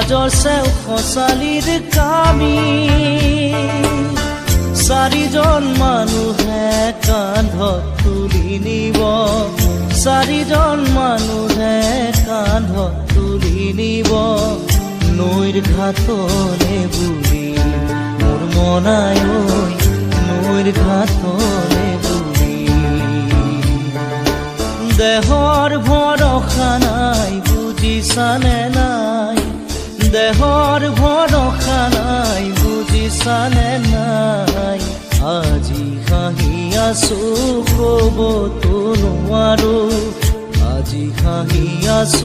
সমাজৰ চেও খচালিৰ কামি চাৰিজন মানুহে কান্ধত তুলি নিব চাৰিজন মানুহে কান্ধত তুলি নিব নৈৰ ঘাটলে বুলি মোৰ মনাই ঐ নৈৰ ঘাটলে বুলি দেহৰ ভৰসা নাই বুজিছানে নাই দেহৰ ভৰসা নাই বুজিছানে নাই আজি হাঁহি আছো ক'বতো নোৱাৰো আজি হাঁহি আছো